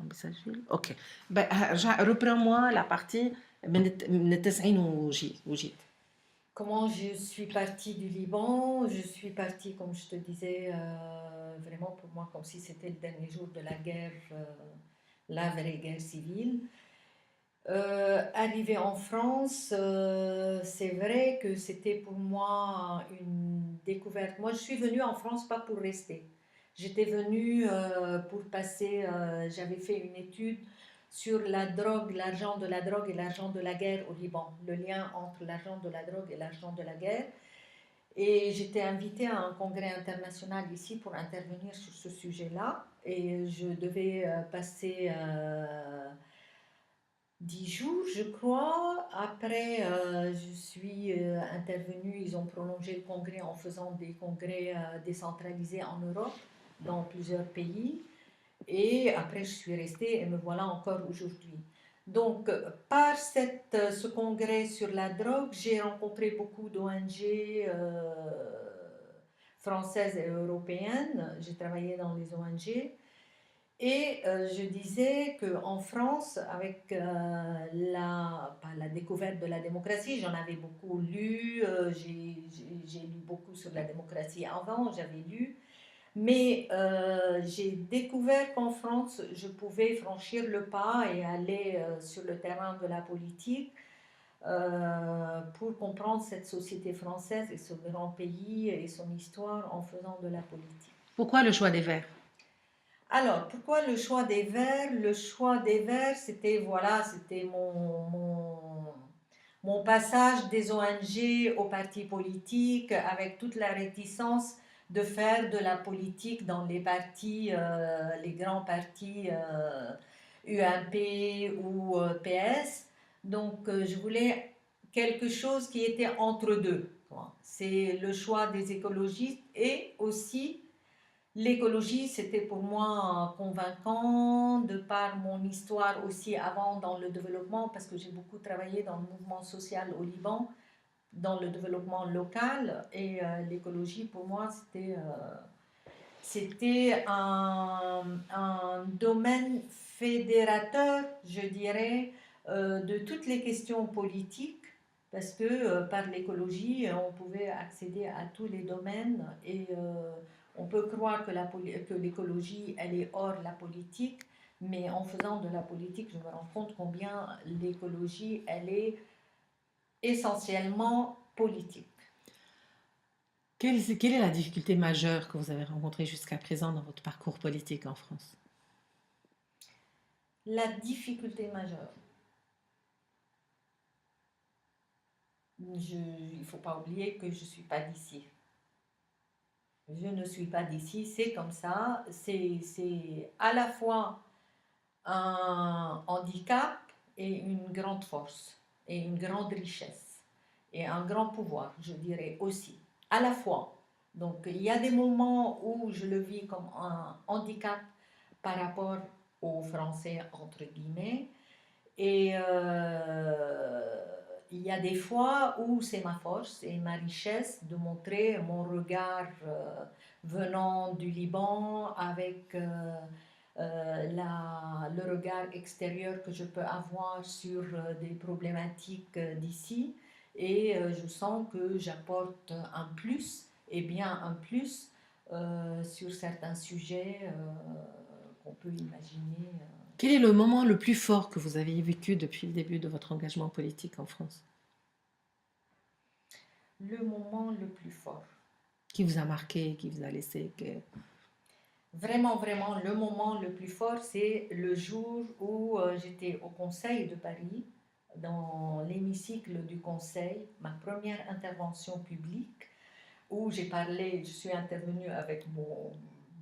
بسجل اوكي. reprends-moi la partie من التسعين وجيت. Comment je suis partie du Liban? Je suis partie, comme je te disais, vraiment pour moi, comme si c'était le dernier jour de la guerre, la vraie guerre civile. Arrivée en France, c'est vrai que c'était pour moi une découverte. Moi, je suis venue en France pas pour rester. J'étais venue pour passer, j'avais fait une étude sur la drogue, l'argent de la drogue et l'argent de la guerre au Liban, le lien entre l'argent de la drogue et l'argent de la guerre. Et j'étais invitée à un congrès international ici pour intervenir sur ce sujet-là. Et je devais passer 10 jours, je crois. Après, je suis intervenue, ils ont prolongé le congrès en faisant des congrès décentralisés en Europe, dans plusieurs pays. Et après, je suis restée et me voilà encore aujourd'hui. Donc, par ce congrès sur la drogue, j'ai rencontré beaucoup d'ONG françaises et européennes. J'ai travaillé dans les ONG. Et je disais qu'en France, avec la découverte de la démocratie, j'en avais beaucoup lu, j'ai lu beaucoup sur la démocratie avant, j'avais lu, mais j'ai découvert qu'en France, je pouvais franchir le pas et aller sur le terrain de la politique pour comprendre cette société française et ce grand pays et son histoire en faisant de la politique. Pourquoi le choix des Verts? Alors, pourquoi le choix des Verts? Le choix des Verts, c'était voilà, c'était mon passage des ONG aux partis politiques avec toute la réticence de faire de la politique dans les partis, les grands partis UMP ou PS. Donc, je voulais quelque chose qui était entre deux. C'est le choix des écologistes et aussi l'écologie, c'était pour moi convaincant de par mon histoire aussi avant dans le développement, parce que j'ai beaucoup travaillé dans le mouvement social au Liban, dans le développement local, et l'écologie pour moi c'était un domaine fédérateur, je dirais, de toutes les questions politiques, parce que par l'écologie, on pouvait accéder à tous les domaines et on peut croire que l'écologie, elle est hors la politique, mais en faisant de la politique, je me rends compte combien l'écologie, elle est essentiellement politique. Quelle est la difficulté majeure que vous avez rencontrée jusqu'à présent dans votre parcours politique en France? La difficulté majeure. Il ne faut pas oublier que je ne suis pas d'ici. Je ne suis pas d'ici, c'est comme ça. C'est à la fois un handicap et une grande force, et une grande richesse, et un grand pouvoir, je dirais aussi, à la fois. Donc il y a des moments où je le vis comme un handicap par rapport aux Français, entre guillemets, et il y a des fois où c'est ma force et ma richesse de montrer mon regard venant du Liban avec le regard extérieur que je peux avoir sur des problématiques d'ici. Et je sens que j'apporte un plus, et bien un plus, sur certains sujets qu'on peut imaginer. Quel est le moment le plus fort que vous avez vécu depuis le début de votre engagement politique en France? Le moment le plus fort. Qui vous a marqué, qui vous a laissé Vraiment, vraiment, le moment le plus fort, c'est le jour où j'étais au Conseil de Paris, dans l'hémicycle du Conseil, ma première intervention publique, où j'ai parlé, je suis intervenue avec mon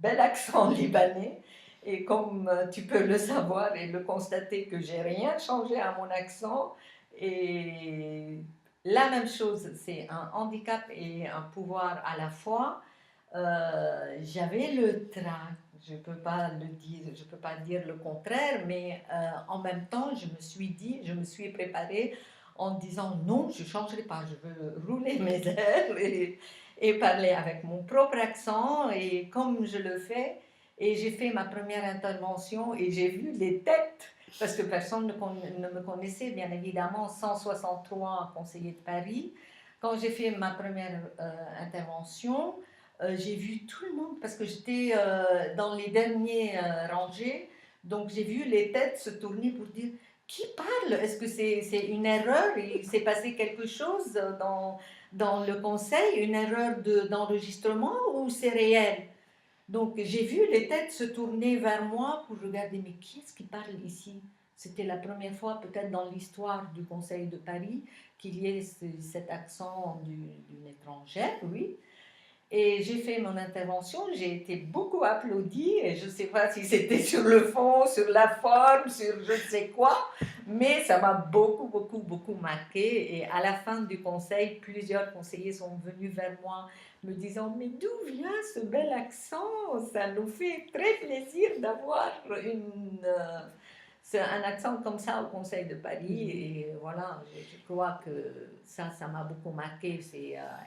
bel accent libanais, et comme tu peux le savoir et le constater que j'ai rien changé à mon accent, et la même chose, c'est un handicap et un pouvoir à la fois. J'avais le trac, je peux pas le dire, je peux pas dire le contraire, mais en même temps, je me suis préparée en disant non, je changerai pas, je veux rouler mes airs et parler avec mon propre accent, et comme je le fais, Et j'ai fait ma première intervention et j'ai vu les têtes, parce que personne ne me connaissait, bien évidemment, 163 conseillers de Paris. Quand j'ai fait ma première intervention, j'ai vu tout le monde, parce que j'étais dans les derniers rangées, donc j'ai vu les têtes se tourner pour dire qui parle. Est-ce que c'est une erreur? Il s'est passé quelque chose dans le conseil, une erreur d'enregistrement ou c'est réel? Donc j'ai vu les têtes se tourner vers moi pour regarder, mais qui est-ce qui parle ici? C'était la première fois peut-être dans l'histoire du Conseil de Paris qu'il y ait cet accent d'une étrangère, oui. Et j'ai fait mon intervention, j'ai été beaucoup applaudie, et je ne sais pas si c'était sur le fond, sur la forme, sur je ne sais quoi, mais ça m'a beaucoup, beaucoup, beaucoup marqué. Et à la fin du conseil, plusieurs conseillers sont venus vers moi me disant, mais d'où vient ce bel accent? Ça nous fait très plaisir d'avoir un accent comme ça au Conseil de Paris. Et voilà, je crois que ça m'a beaucoup marqué.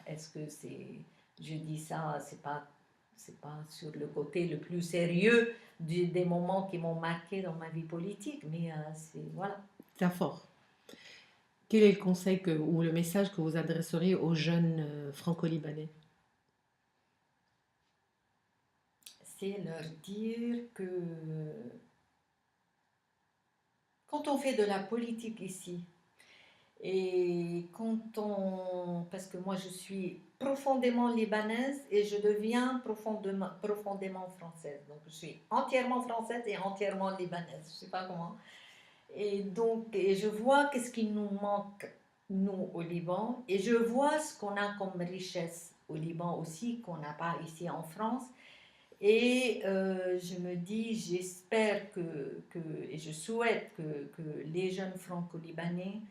Est-ce que c'est je dis ça, c'est pas sur le côté le plus sérieux des moments qui m'ont marqué dans ma vie politique, mais c'est voilà. C'est fort. Quel est le conseil ou le message que vous adresseriez aux jeunes franco-libanais? C'est leur dire que quand on fait de la politique ici, et parce que moi je suis profondément libanaise et je deviens profondément française. Donc je suis entièrement française et entièrement libanaise. Je ne sais pas comment. Et donc, et je vois qu'est-ce qui nous manque, nous, au Liban, et je vois ce qu'on a comme richesse au Liban aussi, qu'on n'a pas ici en France. Et je me dis, j'espère et je souhaite que les jeunes franco-libanais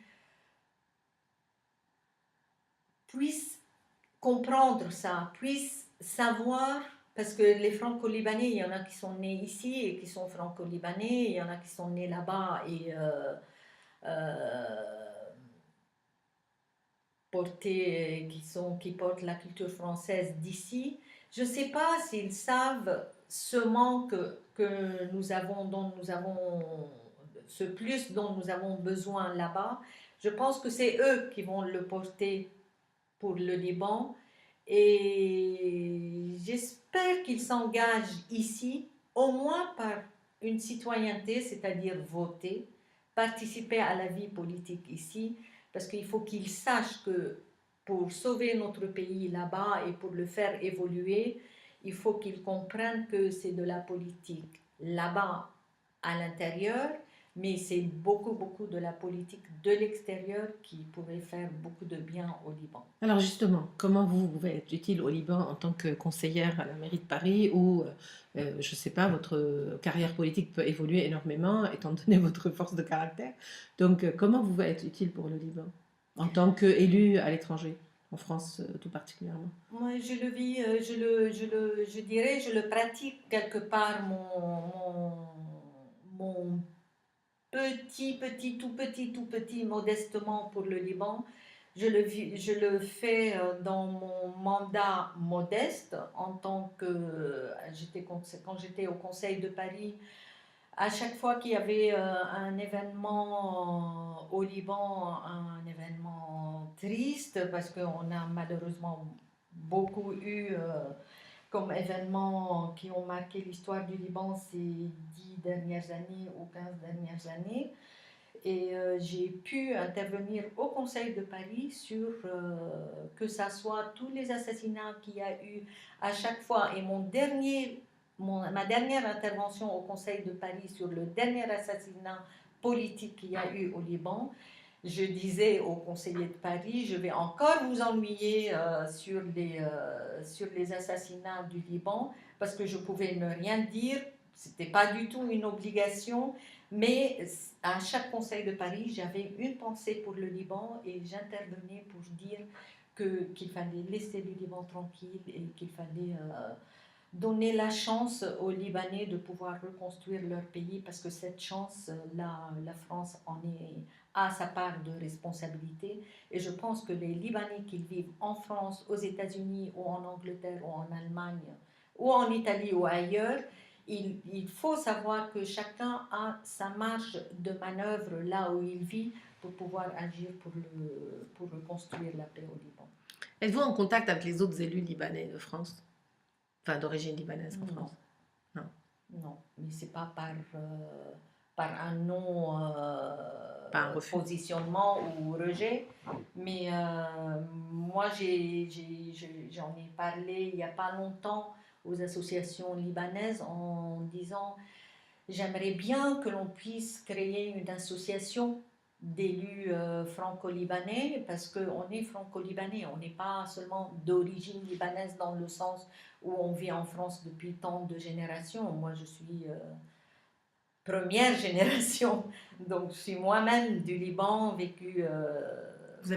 puissent comprendre ça, puissent savoir, parce que les franco-libanais, il y en a qui sont nés ici et qui sont franco-libanais, il y en a qui sont nés là-bas et euh, qui portent la culture française d'ici. Je ne sais pas s'ils savent ce manque que nous avons, ce plus dont nous avons besoin là-bas. Je pense que c'est eux qui vont le porter pour le Liban et j'espère qu'ils s'engagent ici, au moins par une citoyenneté, c'est-à-dire voter, participer à la vie politique ici, parce qu'il faut qu'ils sachent que pour sauver notre pays là-bas et pour le faire évoluer, il faut qu'ils comprennent que c'est de la politique là-bas à l'intérieur, mais c'est beaucoup, beaucoup de la politique de l'extérieur qui pourrait faire beaucoup de bien au Liban. Alors justement, comment vous pouvez être utile au Liban en tant que conseillère à la mairie de Paris où, je ne sais pas, votre carrière politique peut évoluer énormément étant donné votre force de caractère. Donc comment vous pouvez être utile pour le Liban en tant qu'élu à l'étranger, en France tout particulièrement? Moi, je le vis, je dirais, je le pratique quelque part, mon tout petit, modestement pour le Liban. Je le fais dans mon mandat modeste en tant que, quand j'étais au Conseil de Paris, à chaque fois qu'il y avait un événement au Liban, un événement triste, parce qu'on a malheureusement beaucoup eu comme événements qui ont marqué l'histoire du Liban ces 10 dernières années ou 15 dernières années. Et j'ai pu intervenir au Conseil de Paris sur que ça soit tous les assassinats qu'il y a eu à chaque fois. Et ma dernière intervention au Conseil de Paris sur le dernier assassinat politique qu'il y a eu au Liban, je disais aux conseillers de Paris, je vais encore vous ennuyer sur les assassinats du Liban, parce que je pouvais ne rien dire, c'était pas du tout une obligation, mais à chaque conseil de Paris, j'avais une pensée pour le Liban et j'intervenais pour dire qu'il fallait laisser le Liban tranquille et qu'il fallait donner la chance aux Libanais de pouvoir reconstruire leur pays, parce que cette chance, la France a sa part de responsabilité. Et je pense que les Libanais, qu'ils vivent en France, aux États-Unis ou en Angleterre ou en Allemagne ou en Italie ou ailleurs, il faut savoir que chacun a sa marge de manœuvre là où il vit pour pouvoir agir pour reconstruire la paix au Liban. Êtes-vous en contact avec les autres élus libanais de France? Enfin, d'origine libanaise en Non, France? Non. non, mais c'est pas par un non Pas un refus. positionnement ou rejet, mais moi j'en ai parlé il n'y a pas longtemps aux associations libanaises en disant j'aimerais bien que l'on puisse créer une association d'élus franco-libanais parce qu'on est franco-libanais, on n'est pas seulement d'origine libanaise dans le sens où on vit en France depuis tant de générations. Moi, je suis première génération, donc je suis moi-même du Liban, vécu,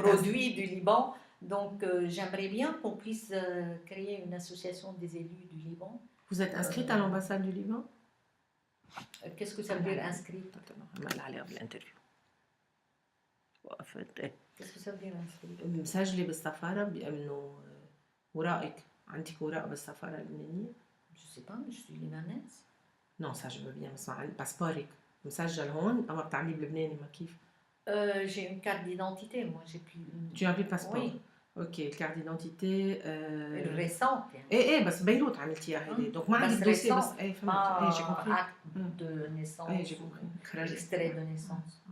produit du Liban. Donc, j'aimerais bien qu'on puisse créer une association des élus du Liban. Vous êtes inscrite à l'ambassade du Liban? Qu'est-ce que ça veut dire inscrite? Qu'est-ce que ça veut dire inscrite؟ مسجلة بالسفارة بيأمنوا ورائك عندك وراء بالسفارة اللبنانية؟ Je sais pas, mais je suis libanaise. Non, ça je veux bien بسمع باسبورك مسجل هون أما بتعمليه بلبناني ما كيف؟ J'ai une carte d'identité, moi j'ai plus. Tu as plus de passeport? Oui. Ok, carte d'identité. Récente. ايه بس بيروت عملتيها هيدي دونك ما عندك دوسيه بس ايه فهمت ايه j'ai compris. Acte de naissance. ايه j'ai compris. Extrait de naissance.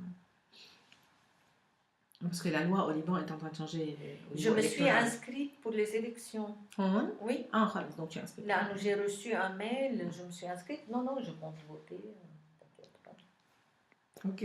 Parce que la loi au Liban est en train de changer. Je me suis inscrite pour les élections. Oui. Ah, donc tu es inscrite. Là, j'ai reçu un mail, je me suis inscrite. Non, je compte voter. T'inquiète pas. Ok.